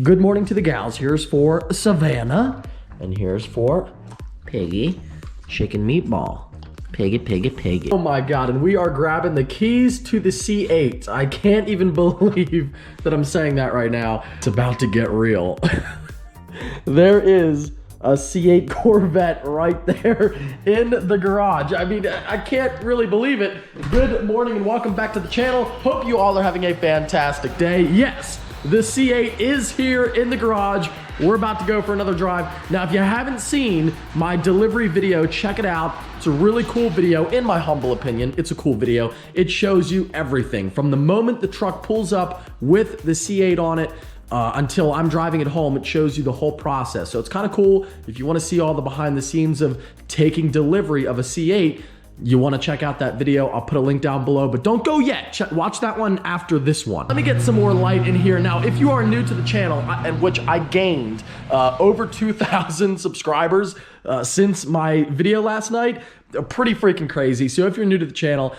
Good morning to the gals. Here's for Savannah. And here's for Piggy. Chicken meatball. Piggy, piggy, piggy. Oh my God, and we are grabbing the keys to the C8. I can't even believe that I'm saying that right now. It's about to get real. There is a C8 Corvette right there in the garage. I mean, I can't really believe it. Good morning and welcome back to the channel. Hope you all are having a fantastic day. Yes, the C8 is here in the garage. We're about to go for another drive. Now, if you haven't seen my delivery video, check it out. It's a really cool video, in my humble opinion. It's a cool video. It shows you everything from the moment the truck pulls up with the C8 on it until I'm driving it home. It shows you the whole process. So it's kind of cool. If you want to see all the behind the scenes of taking delivery of a C8, you want to check out that video. I'll put a link down below, but don't go yet. Watch that one after this one. Let me get some more light in here. Now, if you are new to the channel, and which I gained over 2,000 subscribers since my video last night, pretty freaking crazy. So if you're new to the channel,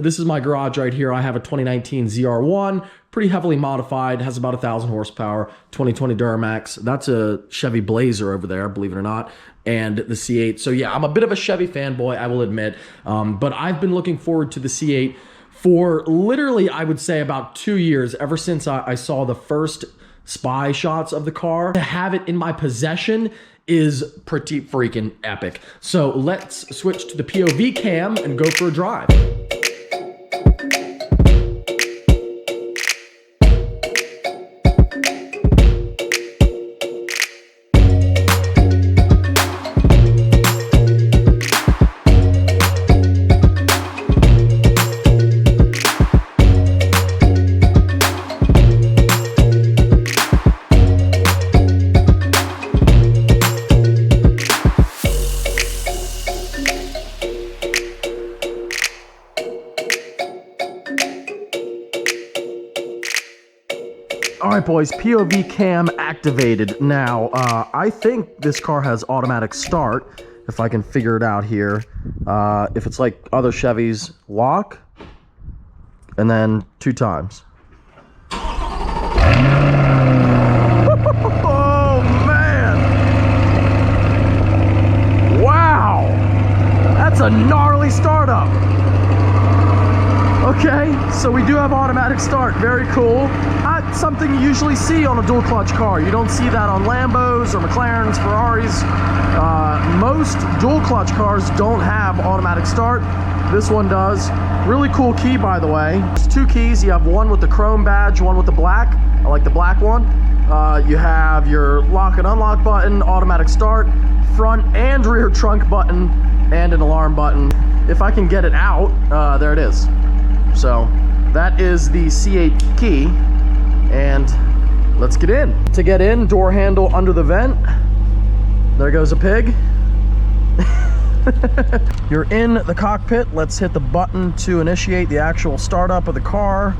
this is my garage right here. I have a 2019 ZR1, pretty heavily modified, has about 1,000 horsepower, 2020 Duramax. That's a Chevy Blazer over there, believe it or not, and the C8. So yeah, I'm a bit of a Chevy fanboy, I will admit, but I've been looking forward to the C8 for literally, I would say, about 2 years, ever since I saw the first spy shots of the car. To have it in my possession is pretty freaking epic. So let's switch to the POV cam and go for a drive. All right, boys, POV cam activated. Now, I think this car has automatic start, if I can figure it out here. If it's like other Chevys, lock, and then 2 times. Oh, man! Wow! That's a gnarly startup. Okay, so we do have automatic start. Very cool. Something you usually see on a dual clutch car. You don't see that on Lambos or McLarens, Ferraris. Most dual clutch cars don't have automatic start. This one does. Really cool key, by the way. There's 2 keys. You have one with the chrome badge, one with the black. I like the black one. You have your lock and unlock button, automatic start, front and rear trunk button, and an alarm button. If I can get it out, there it is. So that is the C8 key. And let's get in. To get in, door handle under the vent. There goes a pig. You're in the cockpit. Let's hit the button to initiate the actual startup of the car.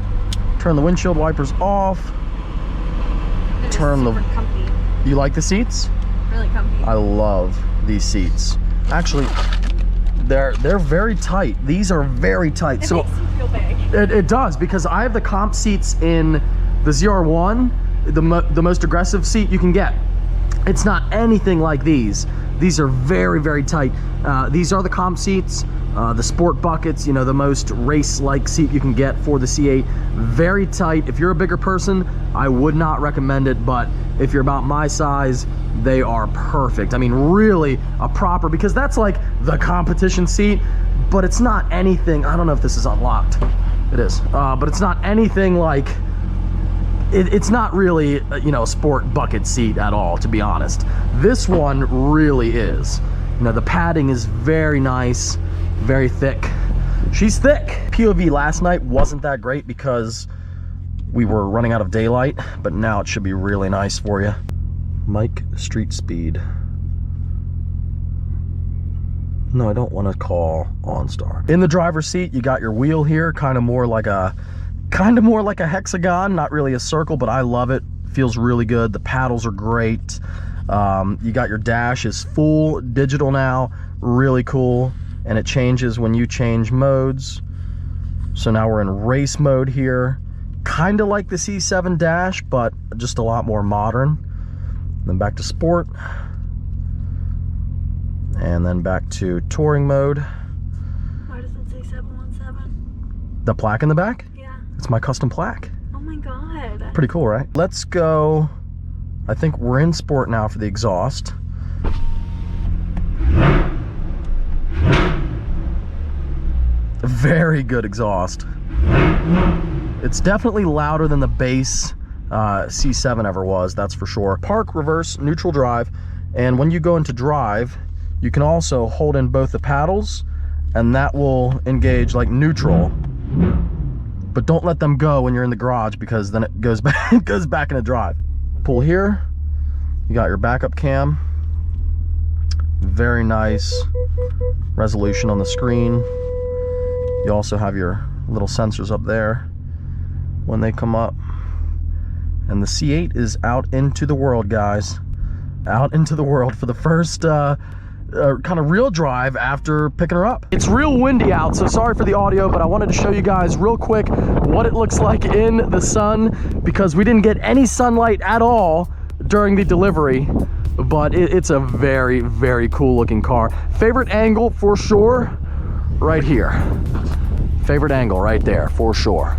Turn the windshield wipers off. Turn the... comfy. You like the seats? Really comfy. I love these seats. Actually, they're very tight. These are very tight. It makes you feel big. It does, because I have the comp seats in the ZR1, the most aggressive seat you can get. It's not anything like these. These are very, very tight. These are the comp seats, the sport buckets, you know, the most race-like seat you can get for the C8. Very tight. If you're a bigger person, I would not recommend it, but if you're about my size, they are perfect. I mean, really a proper, because that's like the competition seat, but it's not anything, I don't know if this is unlocked. It is, but it's not anything like, it's not really, you know, a sport bucket seat at all, to be honest. This one really is. You know, the padding is very nice, very thick. She's thick. POV last night wasn't that great because we were running out of daylight, but now it should be really nice for you. Mike Street Speed. No, I don't want to call OnStar. In the driver's seat, you got your wheel here, kind of more like a hexagon, not really a circle, but I love it. Feels really good. The paddles are great. You got your dash is full digital now, really cool, and it changes when you change modes. So now we're in race mode here. kind of like the C7 dash, but just a lot more modern. Then back to sport. And then back to touring mode. Why does it say 717? The plaque in the back? Yeah. It's my custom plaque. Oh my god. Pretty cool, right? Let's go. I think we're in sport now for the exhaust. Very good exhaust. It's definitely louder than the base C7 ever was, that's for sure. Park, reverse, neutral drive, and when you go into drive, you can also hold in both the paddles, and that will engage like neutral. But don't let them go when you're in the garage, because then it goes back, it goes back into drive. Pull here, you got your backup cam. Very nice resolution on the screen. You also have your little sensors up there when they come up. And the C8 is out into the world, guys. Out into the world for the first kind of real drive after picking her up. It's real windy out, so sorry for the audio, but I wanted to show you guys real quick what it looks like in the sun, because we didn't get any sunlight at all during the delivery. But it's a very, very cool looking car. Favorite angle for sure, right here. Favorite angle right there for sure.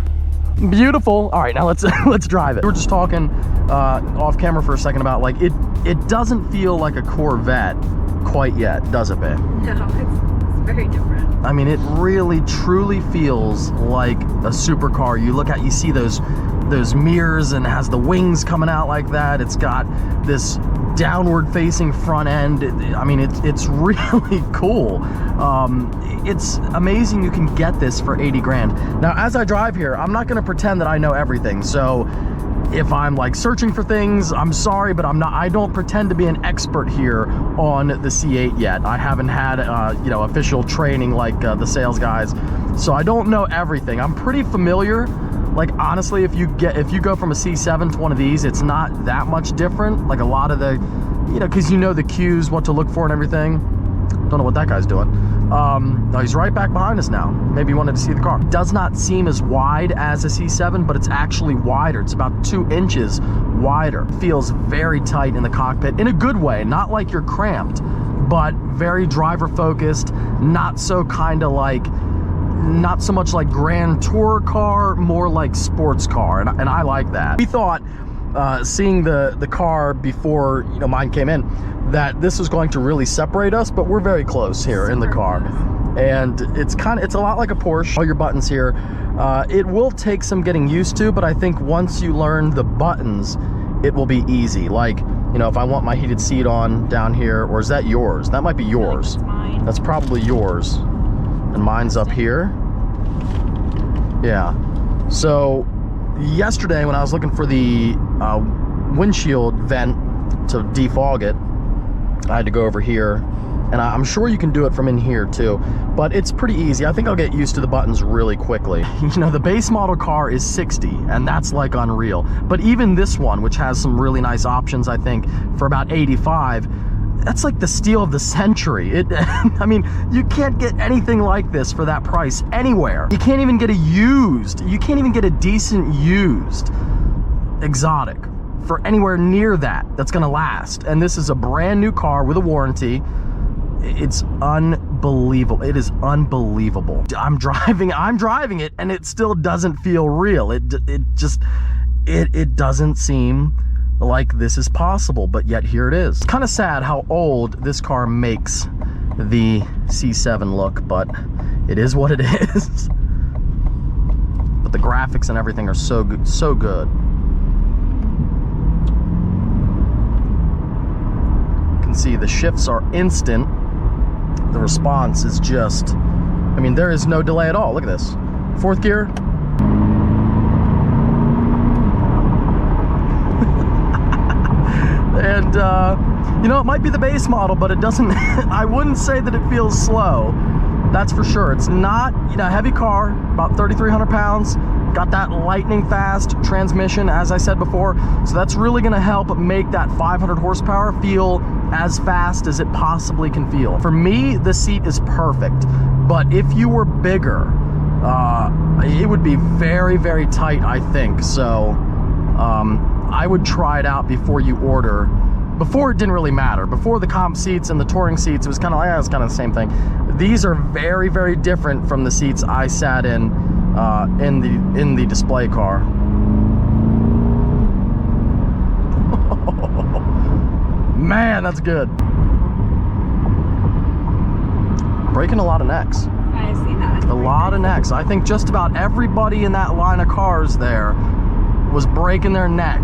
Beautiful. All right, now let's drive it. We were just talking off camera for a second about like it doesn't feel like a Corvette quite yet, does it, babe? No, it's very different. I mean, it really truly feels like a supercar. You look at, you see those mirrors, and it has the wings coming out like that. It's got this downward facing front end. I mean, it's really cool. It's amazing you can get this for 80 grand. Now, as I drive here, I'm not gonna pretend that I know everything. So if I'm like searching for things, I'm sorry, but I don't pretend to be an expert here on the C8 yet. I haven't had you know, official training like the sales guys, so I don't know everything. I'm pretty familiar. Like, honestly, if you go from a C7 to one of these, it's not that much different. Like a lot of the, you know, because you know the cues, what to look for and everything. Don't know what that guy's doing. No, he's right back behind us now. Maybe he wanted to see the car. Does not seem as wide as a C7, but it's actually wider. It's about 2 inches wider. Feels very tight in the cockpit in a good way. Not like you're cramped, but very driver focused. Not so kind of like, not so much like Grand Tour car, more like sports car, and I like that. We thought, seeing the car before, you know, mine came in, that this was going to really separate us, but we're very close here in the car. And it's a lot like a Porsche. All your buttons here. It will take some getting used to, but I think once you learn the buttons, it will be easy. Like, you know, if I want my heated seat on down here, or is that yours? That might be yours. Mine. That's probably yours. And mine's up here. Yeah. So yesterday when I was looking for the windshield vent to defog it, I had to go over here, and I'm sure you can do it from in here too, but it's pretty easy. I think I'll get used to the buttons really quickly. You know, the base model car is 60, and that's like unreal. But even this one, which has some really nice options, I think, for about 85, that's like the steal of the century. I mean, you can't get anything like this for that price anywhere. You can't even get a used, you can't even get a decent used exotic for anywhere near that that's gonna last. And this is a brand new car with a warranty. It's unbelievable. It is unbelievable. I'm driving it, and it still doesn't feel real. It doesn't seem like this is possible, but yet here it is. It's kind of sad how old this car makes the C7 look, but it is what it is. But the graphics and everything are so good, so good. You can see the shifts are instant. The response is just, I mean, there is no delay at all. Look at this. 4th gear. And, you know, it might be the base model, but it doesn't, I wouldn't say that it feels slow. That's for sure. It's not, you know, a heavy car, about 3,300 pounds. Got that lightning fast transmission, as I said before. So that's really gonna help make that 500 horsepower feel as fast as it possibly can feel. For me, the seat is perfect. But if you were bigger, it would be very, very tight, I think. So I would try it out before you order. Before, it didn't really matter. Before, the comp seats and the touring seats, it was kind of like, yeah, it's kind of the same thing. These are very, very different from the seats I sat in the display car. Man, that's good. Breaking a lot of necks. I see that. A lot of necks. I think just about everybody in that line of cars there was breaking their neck.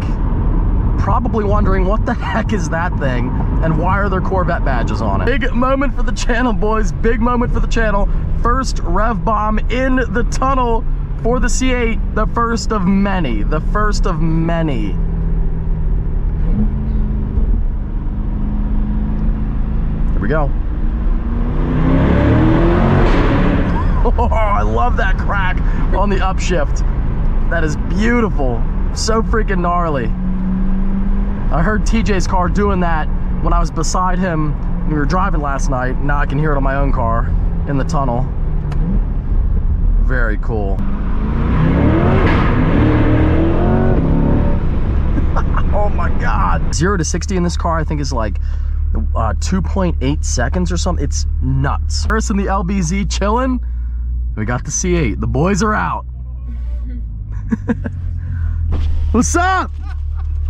Probably wondering what the heck is that thing and why are there Corvette badges on it. Big moment for the channel, boys. Big moment for the channel. First rev bomb in the tunnel for the C8. The first of many. The first of many. Here we go. Oh, I love that crack on the upshift. That is beautiful. So freaking gnarly. I heard TJ's car doing that when I was beside him when we were driving last night. Now I can hear it on my own car in the tunnel. Very cool. Oh my God. 0 to 60 in this car, I think, is like 2.8 seconds or something. It's nuts. First in the LBZ chilling. We got the C8. The boys are out. What's up?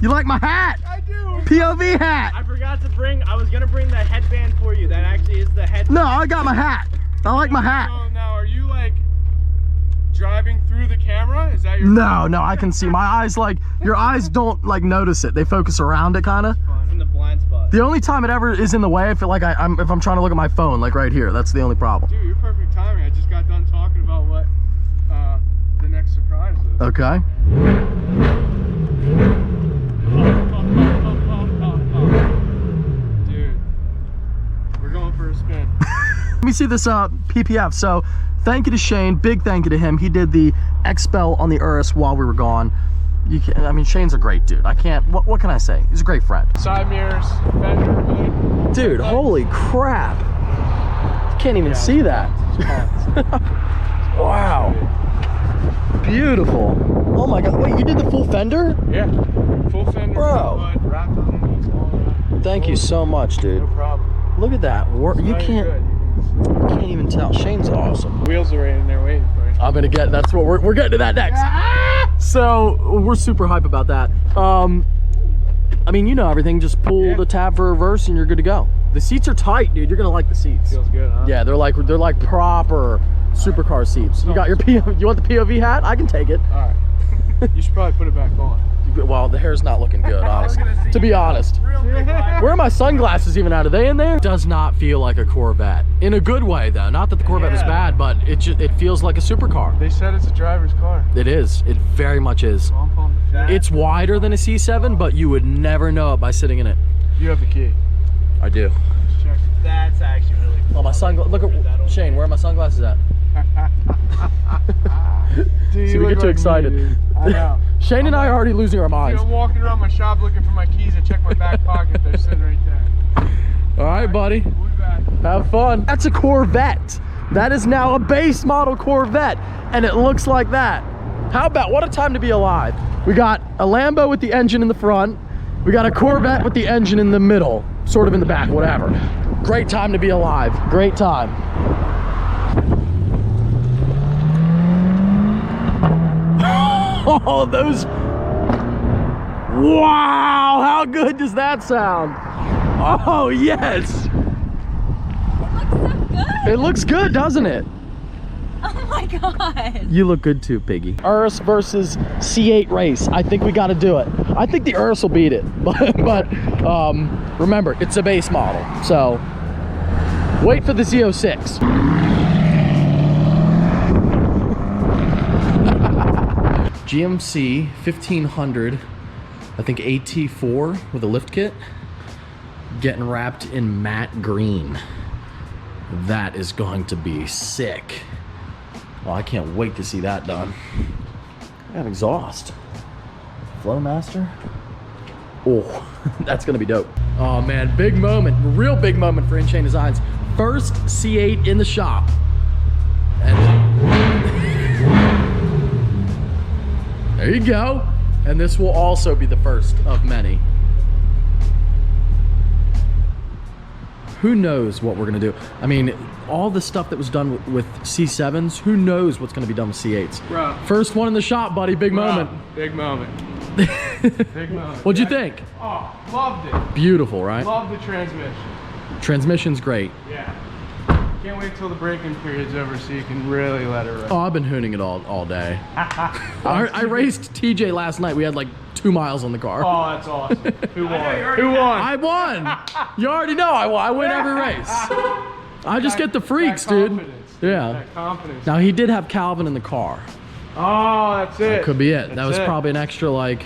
You like my hat? I do. POV hat. I forgot to bring, I was gonna bring the headband for you. That actually is the headband. No, I got my hat. I like my hat. So now, are you like driving through the camera? Is that your? No, I can see. My eyes, like, your eyes don't like notice it. They focus around it, kind of. It's in the blind spot. The only time it ever is in the way, I feel like if I'm trying to look at my phone, like right here. That's the only problem. Dude, you're perfect timing. I just got done talking about what the next surprise is. Okay. Dude, we're going for a spin. Let me see this PPF. So thank you to Shane. Big thank you to him. He did the expel on the Urus while we were gone. I mean, Shane's a great dude. I can't, what can I say? He's a great friend. Side mirrors, fender, right? Dude, holy crap. You can't even see that. Wow. Beautiful. Oh my God. Wait, you did the full fender? Yeah. Full fender. Bro. Wrapped underneath, all that. Thank you so much, dude. No problem. Look at that. You can't even tell. Shane's awesome. Wheels are right in there waiting for you. I'm gonna get, that's what we're getting to that next. So we're super hype about that. I mean, you know everything. Just pull the tab for reverse and you're good to go. The seats are tight, dude. You're gonna like the seats. Feels good, huh? Yeah, they're like proper supercar seats. You got your POV. You want the POV hat? I can take it. All right. You should probably put it back on. Well, the hair's not looking good, honestly. To be honest. Where Where are my sunglasses even at? Are they in there? Does not feel like a Corvette. In a good way, though. Not that the Corvette is bad, but it feels like a supercar. They said it's a driver's car. It is. It very much is. It's wider than a C7, but you would never know it by sitting in it. You have the key. I do. Check. That's actually really cool. Oh, my sunglasses. Look at Shane. Where are my sunglasses at? Dude, See, we get too excited. I know. Shane and I are already losing our minds. I'm walking around my shop looking for my keys. I check my back pocket. They're sitting right there. All right, buddy. We'll be back. Have fun. That's a Corvette. That is now a base model Corvette, and it looks like that. How about, what a time to be alive. We got a Lambo with the engine in the front. We got a Corvette with the engine in the middle, sort of in the back, whatever. Great time to be alive. Great time. Oh, those. Wow, how good does that sound? Oh, yes. It looks good, doesn't it? Oh my God. You look good too, Piggy. Urus versus C8 race. I think we got to do it. I think the Urus will beat it, but remember, it's a base model. So wait for the Z06. GMC 1500, I think AT4 with a lift kit, getting wrapped in matte green. That is going to be sick. Well, I can't wait to see that done. I got exhaust. Flowmaster. Oh, that's gonna be dope. Oh man, big moment, real big moment for InChain Designs. First C8 in the shop. And There you go. And this will also be the first of many. Who knows what we're gonna do? I mean, all the stuff that was done with C7s, who knows what's gonna be done with C8s? Bro. First one in the shop, buddy. Big moment. Big moment. Big moment. What'd you think? Oh, loved it. Beautiful, right? Love the transmission. Transmission's great. Yeah. Can't wait till the braking period's over so you can really let it run. Oh, I've been hooning it all day. I raced TJ last night. We had like 2 miles on the car. Oh, that's awesome. Who won? Who won? I won. You already know I won. I win every race. I just get the freaks, dude. Yeah. That confidence. Now he did have Calvin in the car. Oh, that's it. That could be it. That's that was probably an extra like.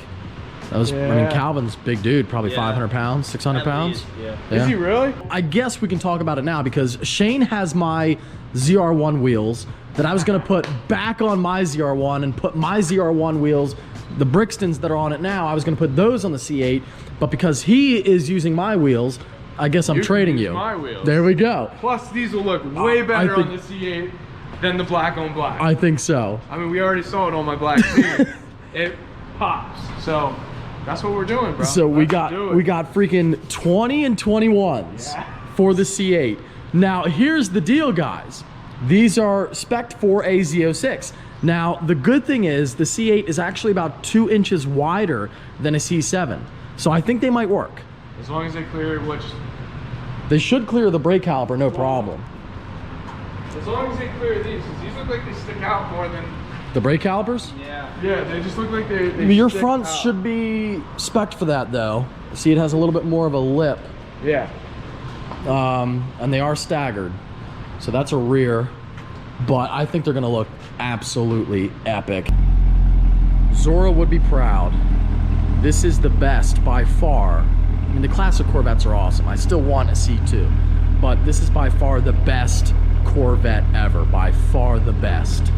That was. I mean, Calvin's big dude. Probably 500 pounds, 600 pounds. Yeah. Is he really? I guess we can talk about it now because Shane has my ZR1 wheels that I was gonna put back on my ZR1 and put my ZR1 wheels, the Brixtons that are on it now, I was gonna put those on the C8, but because he is using my wheels, I guess I'm trading you. My wheels. There we go. Plus, these will look way better on the C8 than the black on black. I think so. I mean, we already saw it on my black C8. It pops. So that's what we're doing, bro. So we got freaking 20 and 21s for the C8. Now here's the deal, guys. These are spec'd for a Z06. Now the good thing is the C8 is actually about 2 inches wider than a C7. So I think they might work. As long as they clear which. They should clear the brake caliper, no problem. As long as they clear these, because these look like they stick out more than. The brake calipers? Yeah. Yeah, they just look like they Your stick fronts out. should be spec'd for that though. See, it has a little bit more of a lip. Yeah. And they are staggered. So that's a rear, but I think they're gonna look absolutely epic. Zora would be proud. This is the best by far. I mean, the classic Corvettes are awesome. I still want a C2, but this is by far the best Corvette ever, by far the best.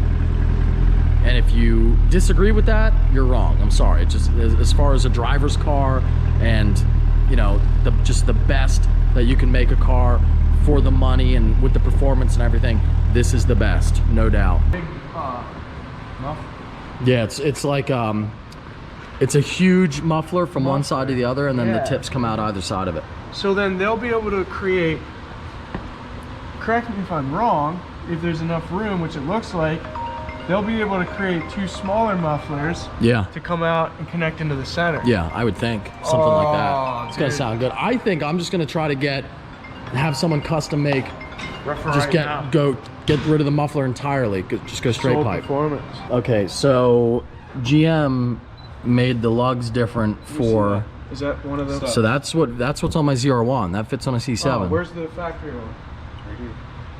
And if you disagree with that, you're wrong. I'm sorry. It's just as far as a driver's car and, you know, just the best that you can make a car for the money and with the performance and everything, this is the best, no doubt. Big muffler. Yeah, it's like it's a huge muffler from one side to the other, and then the tips come out either side of it. So then they'll be able to create. Correct me if I'm wrong. If there's enough room, which it looks like, they'll be able to create 2 smaller mufflers. Yeah. To come out and connect into the center. Yeah, I would think something like that. It's gonna dude. sound good. I think I'm just gonna try to have someone custom make. Just get rid of the muffler entirely. Just go straight pipe. Performance. Okay, so GM made the lugs different for. Is that one of those? So that's what's on my ZR1. That fits on a C7. Oh, where's the factory one? Right here.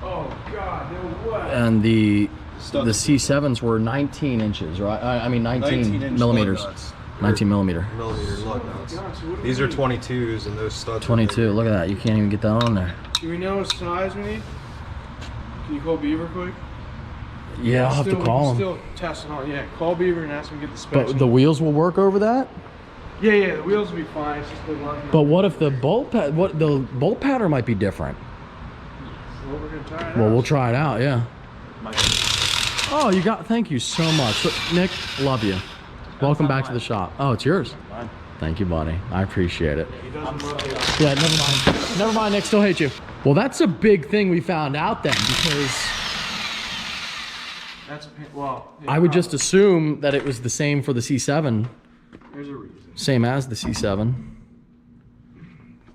Oh God, no way. And the C7s were 19 inches, right? I mean 19 millimeters. 19 millimeter. Millimeter lug nuts. These are 22s and those studs. 22. Look at that. You can't even get that on there. Do we know what size we need? Can you call Beaver quick? Yeah, I'll have to call him. Still testing on. Yeah, call Beaver and ask him to get the specs. But the wheels will work over that. Yeah, the wheels will be fine. It's just the lug nut. But what if the bolt pattern might be different? So we're gonna try it Well, out. we'll try it out. Yeah. Oh, thank you so much. So, Nick, love you. Welcome back to the shop. Oh, it's yours. Mine. Thank you, buddy. I appreciate it. He doesn't love you. Yeah, never mind. Never mind, Nick, still hate you. Well, that's a big thing we found out then, because That's a well. Yeah, I would just assume that it was the same for the C7, There's a reason. same as the C7.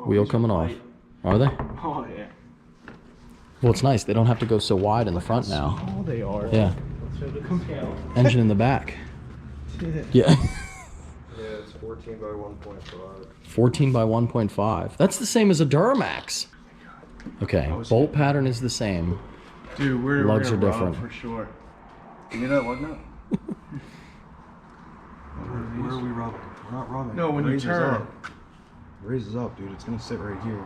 Wheel coming off. Are they? Oh yeah. Well, it's nice. They don't have to go so wide in the front now. Oh, they are. Yeah. Compare. Engine in the back. Yeah. Yeah, it's 14 by 1.5. 14 by 1.5. That's the same as a Duramax. Okay, bolt pattern is the same. Dude, we're Lugs gonna are rob different. for sure. Give me that lug nut. Where are we rubbing? We're not rubbing. No, when you Raises turn. up. Raises up, dude. It's gonna sit right here.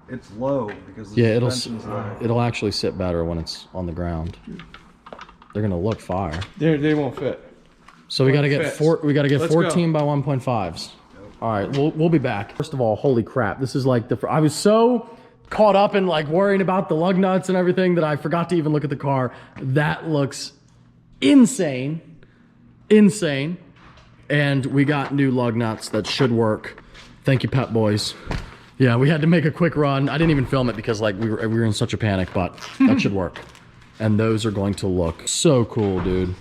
It's low because the Yeah, suspension's low. it'll actually sit better when it's on the ground. They're gonna look fire. They won't fit. So we gotta get Fits. 14 by 1.5s. All right, we'll be back. First of all, holy crap! This is like I was so caught up in like worrying about the lug nuts and everything that I forgot to even look at the car. That looks insane. insane. And we got new lug nuts that should work. Thank you, Pep Boys. Yeah, we had to make a quick run. I didn't even film it because like we were in such a panic, but that should work. And those are going to look so cool, dude.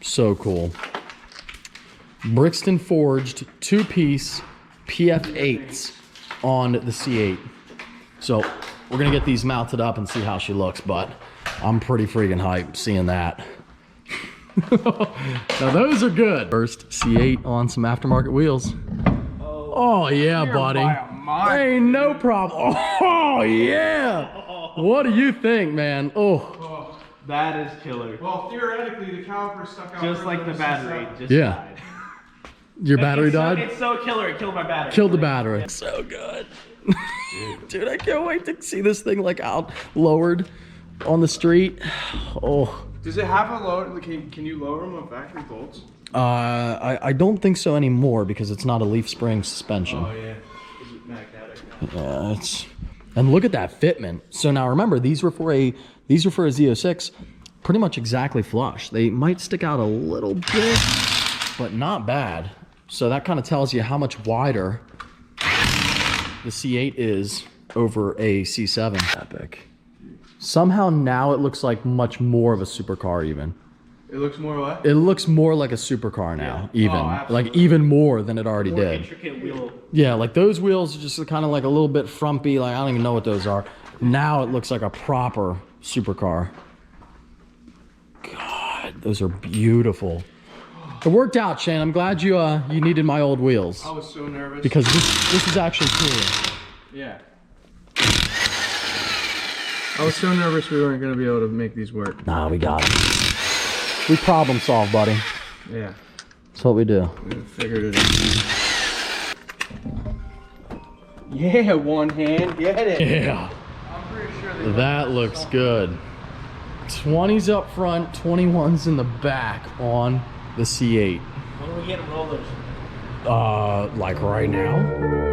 So cool. Brixton forged 2-piece PF8s on the C8. So we're gonna get these mounted up and see how she looks, but I'm pretty freaking hyped seeing that. Now those are good. First C8 on some aftermarket wheels. Oh yeah, buddy. Ain't no problem. Oh yeah. What do you think, man? Oh. That is killer. Well, theoretically, the caliper stuck out. Just like the battery. Just yeah. Died. Your battery died? It's so killer. It killed my battery. Killed the battery. It's so good. Dude, I can't wait to see this thing like out lowered on the street. Oh. Does it have a lower? Can you lower them with factory bolts? I don't think so anymore because it's not a leaf spring suspension. Oh yeah. Is it magnetic now? Yeah, it's. And look at that fitment. So now remember, these were for a Z06, pretty much exactly flush. They might stick out a little bit, but not bad. So that kind of tells you how much wider the C8 is over a C7. Epic. Somehow now it looks like much more of a supercar even. It looks more what? It looks more like a supercar now, even. Like even more than it already more did. Intricate wheel. Yeah, like those wheels are just kind of like a little bit frumpy, like I don't even know what those are. Now it looks like a proper supercar. God, those are beautiful. It worked out, Shane. I'm glad you you needed my old wheels. I was so nervous. Because this is actually cool. Yeah. I was so nervous we weren't going to be able to make these work. Nah, we got it. We problem solve, buddy. Yeah. That's what we do. We figured it out. Yeah, one hand. Get it. Yeah. I'm pretty sure that looks good. 20s up front, 21s in the back on the C8. When are we getting rollers? Like right now.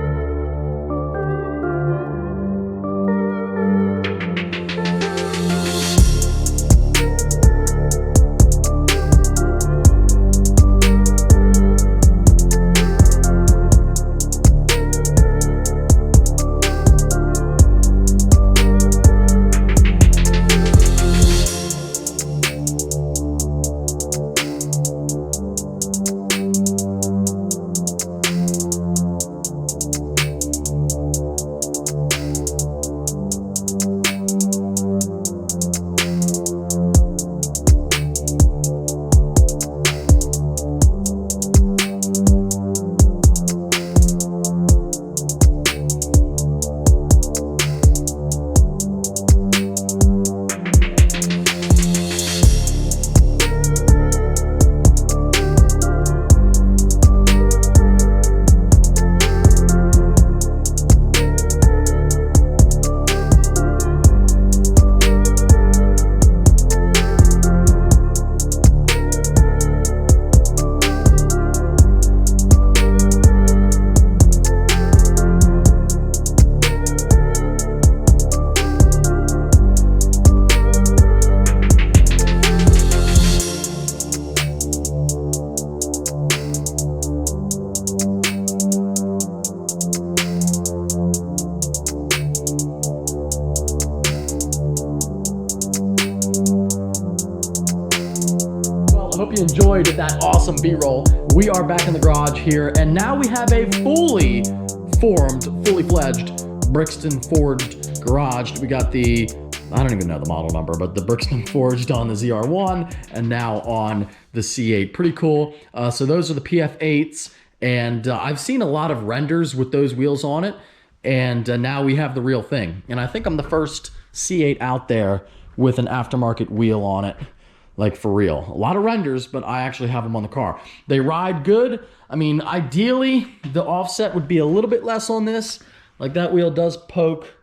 You enjoyed that awesome B-roll. We are back in the garage here, and now we have a fully formed, fully fledged Brixton forged garage. We got the, I don't even know the model number, but the Brixton forged on the ZR1 and now on the C8. Pretty cool. So those are the PF8s, and I've seen a lot of renders with those wheels on it, and now we have the real thing. And I think I'm the first C8 out there with an aftermarket wheel on it. Like for real. A lot of renders, but I actually have them on the car. They ride good. I mean, ideally, the offset would be a little bit less on this. Like that wheel does poke.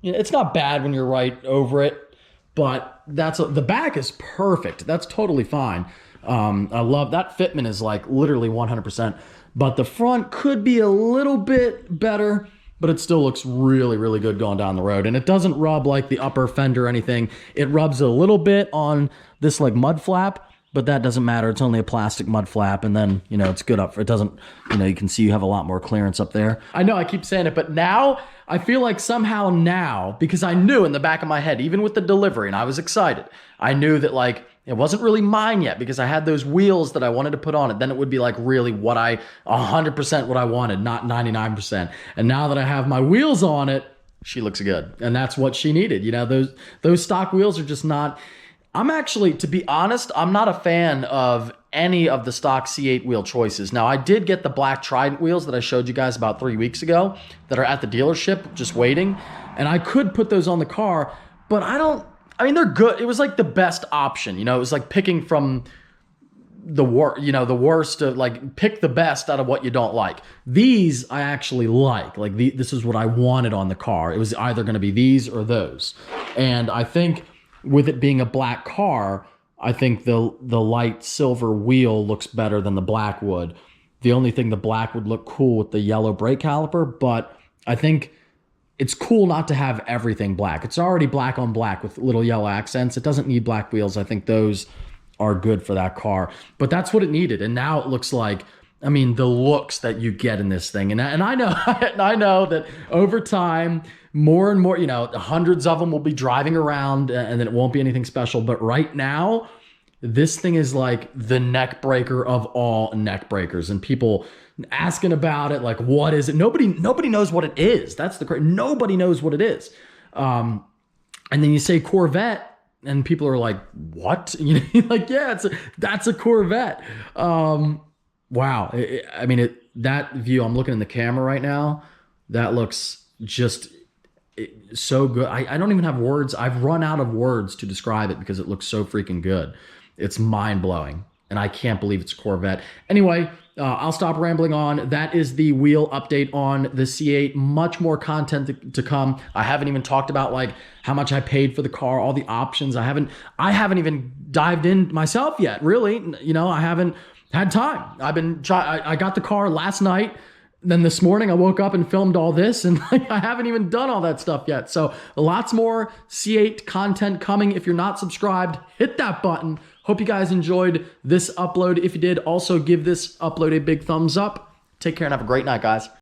You know, it's not bad when you're right over it, but the back is perfect. That's totally fine. I love that fitment is like literally 100%, but the front could be a little bit better, but it still looks really, really good going down the road. And it doesn't rub like the upper fender or anything. It rubs a little bit on this like mud flap, but that doesn't matter. It's only a plastic mud flap, and then, you know, it's good up for, it doesn't, you know, you can see you have a lot more clearance up there. I know I keep saying it, but now I feel like somehow now, because I knew in the back of my head, even with the delivery, and I was excited, I knew that like, it wasn't really mine yet because I had those wheels that I wanted to put on it. Then it would be like really what 100% what I wanted, not 99%. And now that I have my wheels on it, she looks good. And that's what she needed. You know, those stock wheels are just not, I'm actually, to be honest, I'm not a fan of any of the stock C8 wheel choices. Now, I did get the black Trident wheels that I showed you guys about 3 weeks ago that are at the dealership just waiting. And I could put those on the car, but I mean, they're good. It was like the best option. You know, it was like picking from the worst of like, pick the best out of what you don't like. These I actually like. Like this is what I wanted on the car. It was either going to be these or those. And I think with it being a black car, I think the light silver wheel looks better than the black would. The only thing, the black would look cool with the yellow brake caliper, but I think it's cool not to have everything black. It's already black on black with little yellow accents. It doesn't need black wheels. I think those are good for that car. But that's what it needed. And now it looks like, I mean, the looks that you get in this thing. And I know, I know that over time, more and more, you know, hundreds of them will be driving around and then it won't be anything special. But right now, this thing is like the neck breaker of all neck breakers. And people asking about it, like, what is it? Nobody knows what it is. That's nobody knows what it is. And then you say Corvette, and people are like, what? You know, like, yeah, that's a Corvette. Wow. I mean, that view, I'm looking in the camera right now. That looks just so good. I don't even have words. I've run out of words to describe it because it looks so freaking good. It's mind blowing. And I can't believe it's a Corvette. Anyway, I'll stop rambling on. That is the wheel update on the C8. Much more content to come. I haven't even talked about like how much I paid for the car, all the options. I haven't even dived in myself yet, really. You know, I haven't had time. I got the car last night. Then this morning I woke up and filmed all this, and like, I haven't even done all that stuff yet. So lots more C8 content coming. If you're not subscribed, hit that button. Hope you guys enjoyed this upload. If you did, also give this upload a big thumbs up. Take care and have a great night, guys.